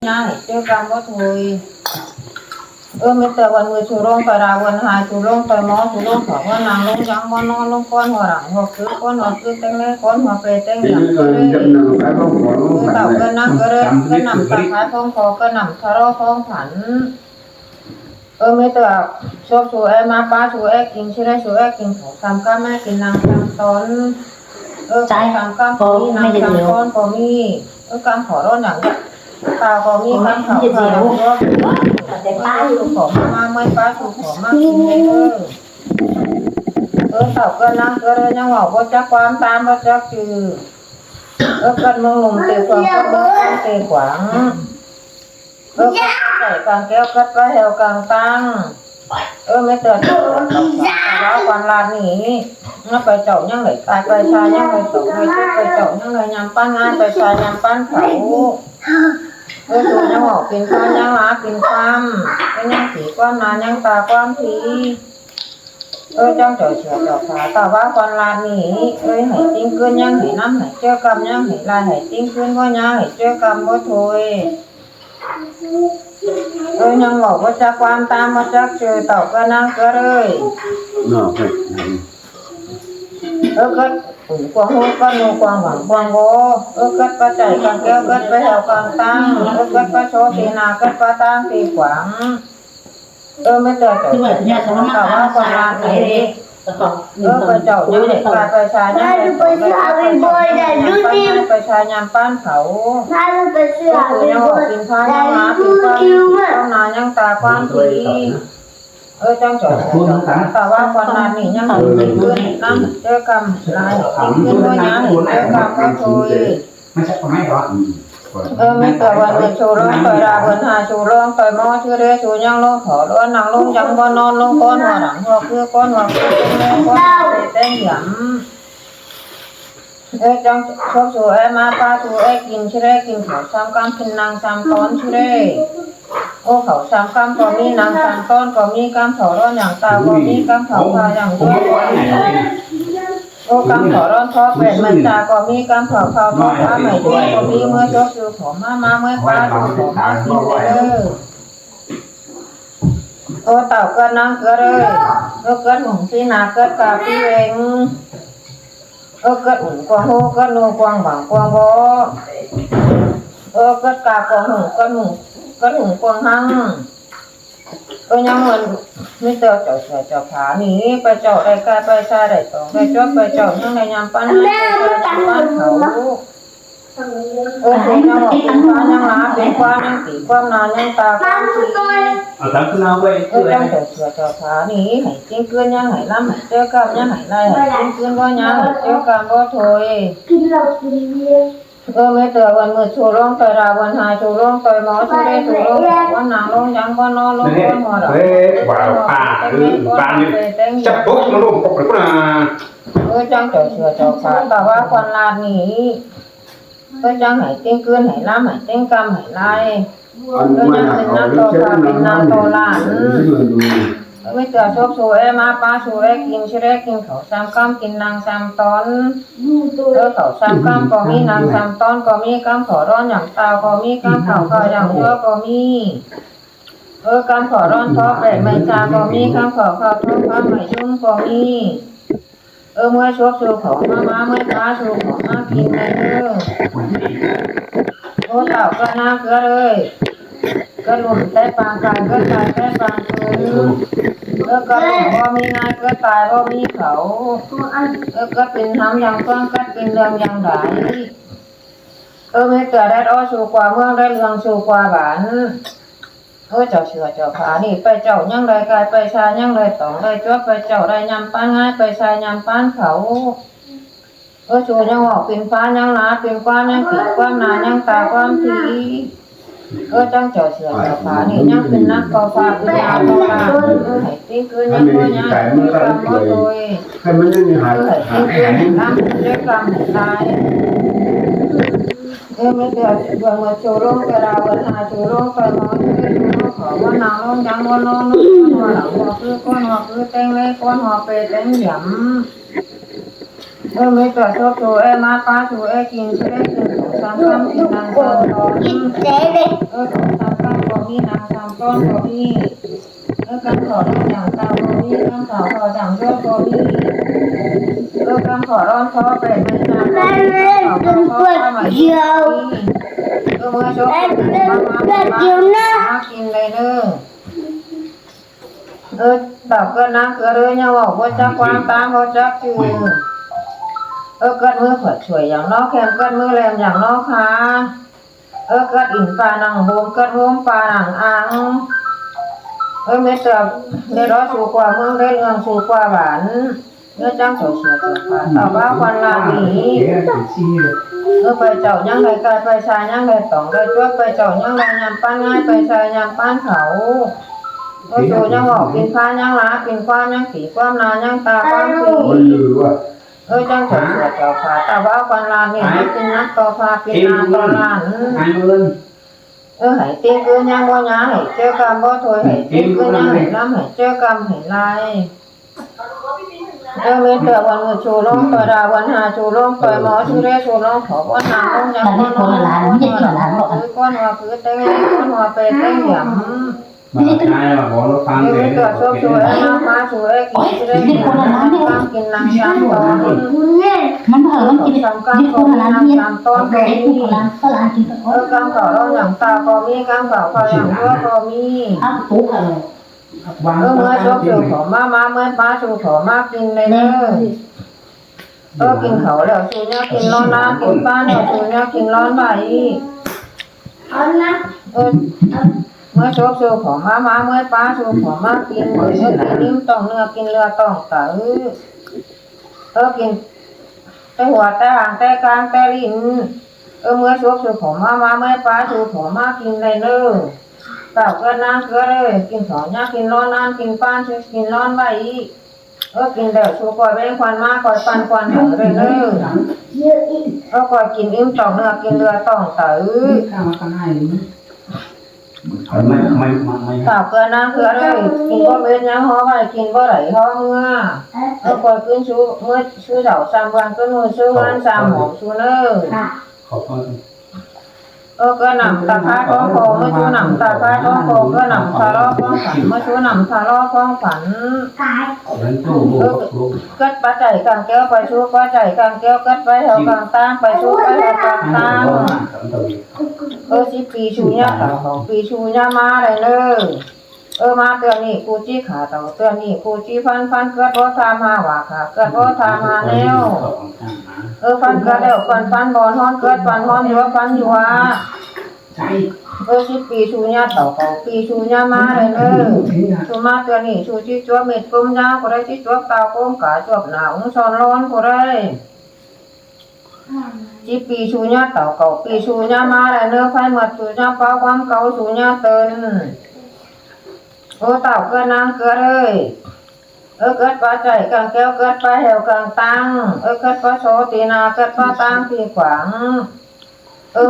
nhai chơi cam có thôi mới từวันมือชูร่งไปราวันหายชูร่งไปมอชูร่งขอว่านางลงยังวันนอนลงก้อนหัวหลังหัวคือก้อนหัวคือเต็งเล่ก้อนหัวเปเต็งอย่างเลยเต่าก็นั่งก็เลยก็นำตาท้ายท้องคอก็นำทะเลาะท้องผันไม่ตัวชอบชูมาป้าชูกินชื่อได้ชูกินของทำก้าแม่กินนางทำต้นใจทำก้ามพอมีนางทำต้นพอมีก้ามขอร้อนอย่างเงี้ยตาพอมีก้ามเขาพอแล้วแต่ป้าชูของมาไม่ป้าชูของมากินเลยเต่าก็นั่งก็เลยยังบอกว่าจะความตามว่าจะจือกันมึงหนุ่มเตะขวางก็มึงเตะขวางใส่กางแก้วกัดก็แหวกางตั้งไม่เตือนแล้ววันลาหนีnóไปเจาะยังไหลตายไปชายังไหลตกไปเจาะยังไหลยำปั้นงานไปชายำปั้นเขาดูยังหอกกินข้าวยังล้ากินข้ามก็ยังผีความนานยังตาความผีจังเฉยเฉยเจาะขาแต่ว่าวันลาหนีหายติ้งขึ้นยังหายน้ำหายเจ้ากำยังหายลายหายติ้งขึ้นก็ยังหายเจ้ากำก็ถอยยังบอกว่าจะความตามว่าจะเจอตอกก็นั่งก็เลยก็quang hô con nô quang vàng quang gỗ cất ba chạy càng kéo cất ba heo càng tăng cất ba số thì nào cất ba tăng thì quảng mới chờ cả ba con làm này ba chậu nhắm để ba xài nhắm ba xài nhắm pan khẩu nhau tìm phá nhau lá tìm con nào nhắm tà quan thì trong chỗ taoว่าคนนั้นนี่ยังติดขึ้นนั่งเจอกำลายติดขึ้นด้วยยังเจอกำก็ช่วยไม่ใช่คนให้หรอไม่เกิดวันเป็นชูร้องต่อยราวันหาชูร้องต่อยมอชื่อเรียชูยังลงขอร้อนนั่งลงยังบนนอนลงก้อนหัวหลังหัวคือก้อนหัวคือเต้นก้อนเต้นหยำจังชอบชูมาป้าชูกินชื่อเรียกินขอซ้ำกำกินนางซ้ำก้อนชื่อเรียเขาซ้ำกำก็มีนางซ้ำก้อนก็มีกำเขาร้อนอย่างตาก็มีกำเขาพาอย่างด้วยกำขอร้อนทอเป็นมันตาก็มีกำเขาเขาทอผ้าใหม่ด้วยก็มีเมื่อชอบชูขอมาเมื่อป้าชูขอมากินเลยเต่าก็นั่งก็เลยก็หนุ่มที่นาก็กาพี่เองก็อุ่นกวางโฮก็โนกวางบังกวางโบก็กากวางหูก็หนุ่มกวางหังยังมันไม่เจาะเจาะขาหนีไปเจาะได้กายไปชาได้ตองได้จบไปเจาะยังในยามปั้นให้ไปยามปั้นเขาถึงยังบอกเป็นฟ้ายังล้าเป็นความยังตีความนานยังตาความตีตั้งขึ้นเอาไว้ยังเจาะขาหนีให้จิ้งเกลือนยังให้ล้ำให้เจ้ากำยังให้ไล่ให้จิ้งเกลือนก็ยังให้เจ้ากำก็ถอยไม่เตือนวันมือชูร้องต่อยราวันหายชูร้องต่อยมอชูได้ชูร้องวันนางร้องยังก็นอนร้องก็หัวเราว่าป่าป่านี่จับปุ๊บมันลงปุ๊บแล้วนะจังเจาะขาแต่ว่าคนลาดนี้จังให้ติ้งเกลือนให้ล้ำให้ติ้งกำให้ไล่ยังเป็นน้ำโตคาเป็นน้ำโตลานไม่เจอชอบชูมาป้าชูกินชื่อกินเขาซ้ำก้ามกินนางซ้ำตอนเขาซ้ำก้ามก็มีนางซ้ำตอนก็มีก้ามขอร้อนอย่างตาก็มีก้ามเขาอย่างเยอะก็มีก้ามขอร้อนทอดเป็ดไม่จาก็มีก้ามขอข้าวทอดข้าวไม่ชุ่มก็มีเมื่อชอบชูของมาเมื่อป้าชูของมากินเลยเต่าก็น่าเกลือเลยก็หลุมแต่ปางกายก็ตายแต่ปางคืนก็หลุมว่ามีงานก็ตายว่ามีเขาก็เป็นน้ำยังก้อนก็เป็นเรื่องยังไหลไม่เกิดได้อ้อชูกว่าเมืองได้เรื่องชูกว่าบ้านเจ้าเชื่อเจ้าขานี่ไปเจ้ายังไรกายไปชายังไรตองไรจ้วไปเจ้าไรยำป้านง่ายไปชายยำป้านเขาชูยังหอกเป็นฟ้ายังล้าเป็นความยังขีดความนายังตาความทีจังเจาะเสือเจาะขานี่ยังเป็นนักกอล์ฟเป็นนักกอล์ฟให้ติ้งคืนยังก็ยังมีกำก็โดยให้มันยังมีหายติ้งคืนน้ำด้วยกำให้ตายไม่เดือดเบื่อมาชูร่งกระดาวันหาชูร่งไปมองชูร่งขอว่านางร่งยังวันน้องนุ่งหัวหลังหัวคือก้อนหัวคือเต็งเล็กก้อนหัวเปเต็งหยำ ไม่ตัวชอบชูมาป้าชูกินชูกินสามคำกินนางสามตอนสามคำก็มีนางสามต้นก็มีกันขอร้องอย่างตาก็มีกันขออย่างยอดก็มีกันขอร้องขอเป็นไม่ทราบก็มีกันขอขอมาเยอะเมื่อชอบมากินเลยเนอะแบบก็นั่งก็เลยเนี่ยบอกว่าจะความตามเขาจะคือเกิดมือผัดช่วยอย่างนอกแคมเกิดมือแรมอย่างนอกค่ะเกิดอินปลาหนังบมเกิดโฮมปลาหนังอ่างไม่เติบได้ร้อยสูกว่าเมืองได้เรื่องสูกว่าหวานเนื้อจ้างเฉยเฉยปลาต่อว่าควันลาบีไปเจ้ายังไงกายไปชายยังไงต่องได้จ้วไปเจ้ายังไงยำป้านง่ายไปชายยำป้านเขาโจยังบอกกินฟ้ายังล้ากินความยังผีความนายังตาความผีจังเฉยเจ้าขาตาว่าควันลาเนี่ยกินนักต่อพากินนาต่อลานhãy tiên cứ nhang bo nhá hãy chơi cam bo thôi hãy tiên cứ nhang hãy năm hãy chơi cam hãy lai mấy tờวันngười chủ long tờ đàวันhà chủ long tờ mỏ chủ rê chủ long khổ con hàng con nhang con hòa cứ tên con hòa về tên hiểm mấy tờ số chủ má chủ kín chủ rê cam kín năng sáng tònมันเผลอกินกินคนละร้านเนี่ยต้นก็มีกำเขาเราอย่างตาก็มีกำเขาเขาอย่างตัวก็มีปุ๊บเมื่อชอบชูขอมาเมื่อป้าชูขอมากินเลยเนอะกินเขาแล้วชูเนี่ยกินร้อนน้ำกินป้าเนี่ยชูเนี่ยกินร้อนใบเมื่อชอบชูขอมาเมื่อป้าชูขอมากินเมื่อกินนิ่มต้องเนื้อกินเรือต้องเต๋อกินแต่หัวแต่หางแต่กลางแต่ลิ้นเมื่อชุบชูผมมาเมื่อป้าชูผมมากินเลยเนอะเต่าก็นั่งเกลือเลยกินของยากินร้อนน้ำกินป้านกินร้อนใบกินเดี๋ยวชูก่อยเป็นควันมาก่อยปันควันหางเลยเนอะก่อยกินอิ่มต่องเนื้อกินเรือต้องเต๋อเต่าก็นั่งเกลือเลยกินก็เม็ดยังห่อใบกินก็ไหลห่อเมื่อก่อยขึ้นชูเมื่อชูเสาสามวันก็นู่นชูวันสามหอมชูเนอะก็นำตาผ้าท้องโคเมื่อชูนำตาผ้าท้องโคก็นำทาล้อฟ้องฝันเมื่อชูนำทาล้อฟ้องฝันก็ปะใจกางแก้วไปชูปะใจกางแก้วก็ไปแถวกลางตั้งไปชูไปแถวกลางตั้งสิปีชูเนี่ยของปีชูเนี่ยมาเลยเนอะมาเตือนนี่กูจี้ขาเต่าเตือนนี่กูจี้ฟันเกิดว่าทามาว่าค่ะเกิดว่าทามาแล้วฟันเกิดแล้วฟันบอลฮ้อนเกิดฟันฮ้อนอยู่ฟันอยู่สิปีชูเนี่ยเต่าปีชูเนี่ยมาเลยเนอะชูมาเตือนนี่ชูจี้จั่วเม็ดกลมยาวก็ได้จี้จั่วเต่าก้มขาจวบหนาวช้อนร้อนก็ได้จีปีชูเนี่ยเต่าปีชูเนี่ยมาเลยเนอะไฟหมดชูเนี่ยเป้าความเก่าชูเนี่ยเตือนเต่าเกิดนางเกิดเลยเกิดปลาใจกลางแก้วเกิดปลาแหวกลางตังเกิดปลาโชตีนาเกิดปลาตังตีขวาง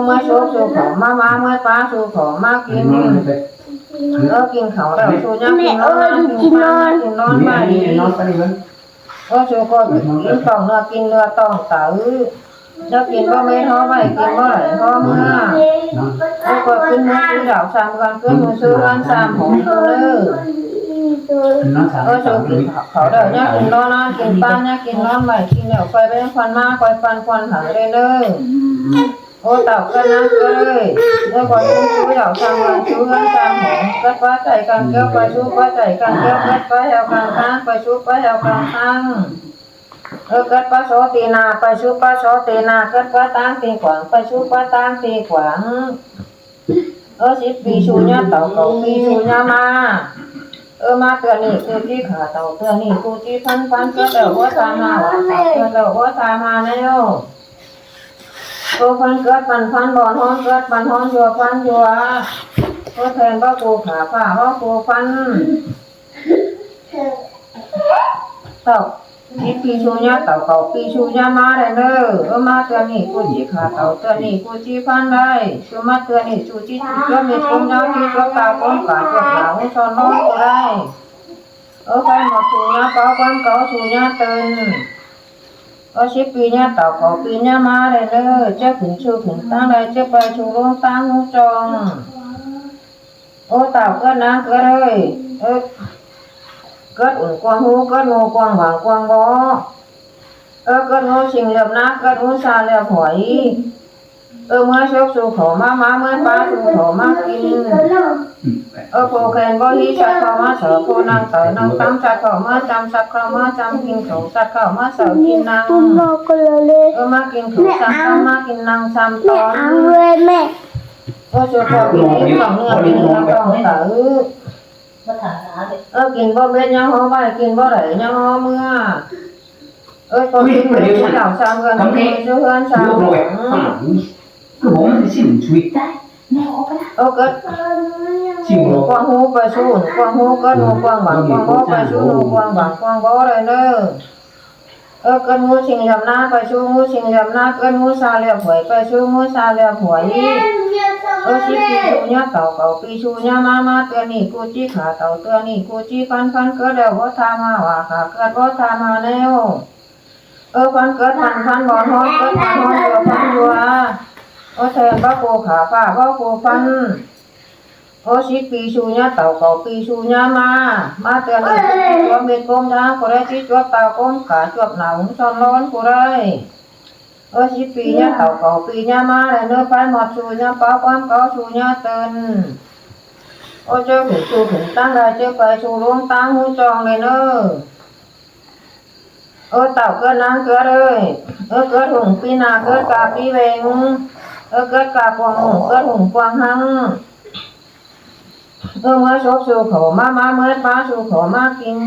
เมื่อโชสูขอมาเมื่อปลาสูขอมากินกินเขาแล้วสูยังกินนอนกินปลากินนอนไม่สูก็กินต้องเนื้อกินเนื้อต้องเต๋อจะกินก็ไม่ท้อไม่กินก็ไหลท้อเมื่อก็ขึ้นมือซื้อดาวสามกันขึ้นมือซื้อวันสามของเลยสูกินเขาเดี๋ยวนี้กินร้อนกินป้าเนี่ยกินร้อนไม่กินเดี๋ยวไฟเป็นควันมาคอยปันควันหายเลยเลยเต่าก็นั่งก็เลยแล้วก็ขึ้นซื้อดาวสามกันซื้อวันสามของก็ป้าใจกันเกี้ยวไปชูป้าใจกันเกี้ยวไปแถวกลางข้างไปชูไปแถวกลางข้างเกิดปลาโชตีนาไปชูปลาโชตีนาเกิดปลาตั้งตีขวางไปชูปลาตั้งตีขวางสิปีชูเนี่ยเต่าปีชูเนี่ยมามาเตือนนี่คือที่ขาเต่าเตือนนี่กูที่ฟันเกิดแล้วว่าตามาว่าเกิดแล้วว่าตามาแล้วฟันเกิดฟันบอลฮ้อนเกิดฟันฮ้อนยัวฟันยัวแทนว่ากูขาฝ่าว่ากูฟันเต่าที่ปีชูเนี่ยเต่าปีชูเนี่ยมาเลยเนอะมาเตือนนี่กูจี้ขาเต่าเตือนนี่กูจี้ฟันได้ชูมาเตือนนี่ชูจี้ก็มีกลมยาวที่ตัวตาก้มขาจวบหนาวช้อนร้อนก็ได้ไฟหมดชูเนี่ยเป้าความเก่าชูเนี่ยเตือน 10 ปีเนี่ยเต่าขอปีเนี่ยมาเลยเด้อเจ้าขึ้นชูขึ้นตั้งเลยเจ้าไปชูลงตั้งหูจองโอ้เต่าเกิดนะเกิดเลยเกิดอุ่นกวางหูเกิดงูกวางหวางกวางบ่เกิดงูสิงเหลือบนักเกิดงูซาเหลือบหอยเมื่อชกสู่ขอมาเมื่อป้าสู่ขอมากินโปแคนบ่ฮีสัตว์เข้ามาเสือโพนางเต๋อนางตั้มสัตว์เข้ามาจำสัตว์เข้ามาจำกินเขาสัตว์เข้ามาเสือกินนางมากินเขาจำตั้มมากินนางจำตอนชกพอกินนี้สองเนื้อกินเนื้อต้องเต๋อกินบ่เบ็ดยังห้อไว้กินบ่ไหลยังห้อเมื่อคนกินไปที่เหล่าซ้ำกันที่ช่วยกันซ้ำ cái bố nó xin suyเกิด chịu กวางหูไปสู้กวางหูเกิดงูกวางบางกวางบ่ไปสู้งูกวางบางกวางบ่เลยเด้อเกิดงูสิงยำหน้าไปสู้งูสิงยำหน้าเกิดงูซาเหลียบหวยไปสู้งูซาเหลียบหวย10 ปีชูเนี่ยเต่าเก่าปีชูเนี่ยมาเตือนนี่กูจี้ขาเต่าเตือนนี่กูจี้ฟันเกิดแล้วบ่ทามาว่าขาเกิดบ่ทามาแล้วฟันเกิดฟันบ่ฮ้อนเกิดฟันฮ้อนอยู่ฟันอยู่แทนบ่โกขาฟ้าบ่โกฟัน10 ปีชูเนี่ยเต่าเก่าปีชูเนี่ยมาเตือนนี่ตัวเม็ดกลมทางกูได้ที่จวบเต่ากลมขาจวบหนาวซ้อนร้อนกูได้10 ปีเนี่ยเต่าเก่าปีเนี่ยมาเลยเนื้อไฟหมดชูเนี่ยเป้าความเก่าชูเนี่ยเตือนเจ้าถึงชูถึงตั้งได้เจ้าไปชูลงตั้งหูจองเลยเนอะเต่าเกิดนางเกิดเลยเกิดหุ่งปีนาเกิดกาปีเวงเกิดกากวางหุ่งเกิดหุ่งกวางหังเมื่อชกชูเขามาเมื่อป้าชูเขามากิน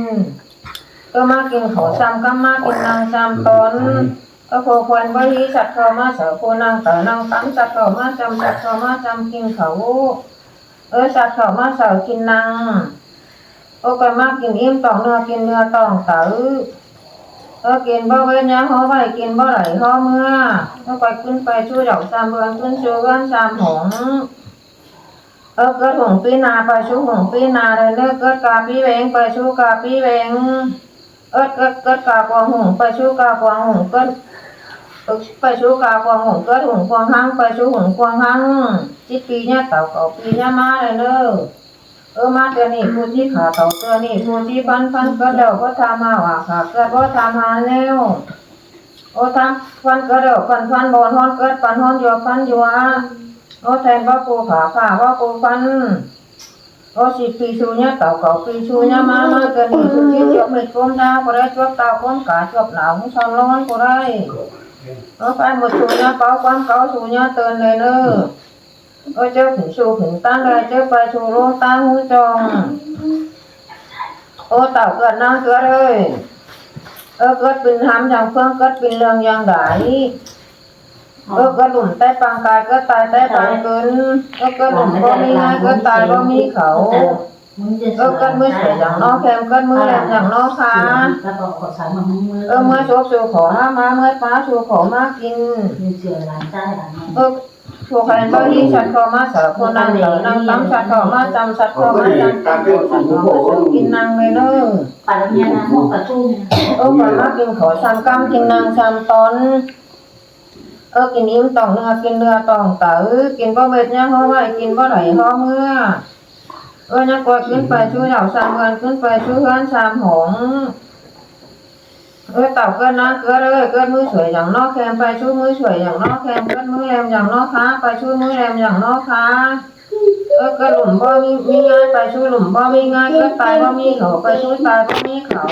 มากินเขาซ้ำก็มากินนางซ้ำตอนโคควรบ่ฮีสัตว์เข้ามาเสือโคนางเต๋อนางตั้มสัตว์เข้ามาจำสัตว์เข้ามาจำกินเขาสัตว์เข้ามาเสือกินนางก็มากินอิ่มต้องเนื้อกินเนื้อต้องเต๋อกินบ่เว้นยาห่อไว้กินบ่ไหลห่อเมื่อไปขึ้นไปชูดอกซ้ำเบือนขึ้นชูเบือนซ้ำหงเกิดหงปีนาไปชูหงปีนาเลยเนื้อเกิดกาปีเวงไปชูกาปีเวงเกิดกากวางหงไปชูกากวางหงเกิดไปชูกากวางหงเกิดหงกวางหังไปชูหงกวางหัง10 ปีเนี่ยเต่าเก่าปีเนี่ยมาเลยเนอะมาเตือนนี่ผู้ที่ขาเต่าเตือนนี่ผู้ที่ฟันเกิดแล้วก็ทำมาว่าขาเกิดก็ทำมาแล้วทำฟันเกิดแล้วฟันบอลฮ้อนเกิดฟันฮ้อนอยู่ฟันอยู่แทนว่ากูขาว่ากูฟัน10 ปีชูเนี่ยเต่าเก่าปีชูเนี่ยมาเตือนนี่ผู้ที่จบไม่กลมดาวก็ได้จบเต่ากลมกาจบหนาวซ้อนร้อนก็ได้ไปหมดชูเนี่ยเป้าความเก่าชูเนี่ยเตือนเลยเนอะเจ้าถึงชูถึงตั้งเลยเจ้าไปชูลงตั้งหูจองเต่าเกิดนางเกิดเลยเกิดเป็นหำอย่างเพื่องเกิดเป็นเรื่องอย่างใดก็หลุมใต้ปางกายก็ตายใต้ปางเกินก็หลุมก็มีง่ายก็ตายก็มีเขาก็มือเสียอย่างนอกแคมก็มือแหลมอย่างนอกขาเมื่อโชคชูขอมาเมื่อฟ้าชูขอมากินชูใครก็ยิ่งชัดคอมาเสือคนนางเต๋อนางตั้มชัดคอมาจำชัดคอมาจำกินนางเลยเนอะก่อนมากินขอซ้ำกำกินนางซ้ำตอนกินอิ่มต้องเนื้อกินเนื้อต้องเต๋อกินบ่เบ็ดเนี่ยห่อไว้กินบ่ไหลห่อเมื่อเนี่ยกดขึ้นไปช่วยเหล่าซ้ำกันขึ้นไปช่วยเพื่อนซ้ำหงเต่าเกิดนะเกิดเลยเกิดมือสวยอย่างนอกแคมไปช่วยมือสวยอย่างนอกแคมเกิดมือแรมอย่างนอกขาไปช่วยมือแรมอย่างนอกขาเกิดหลุมบ่มีง่ายไปช่วยหลุมบ่มีง่ายเกิดตายบ่มีเขาไปช่วยตายบ่มีเขา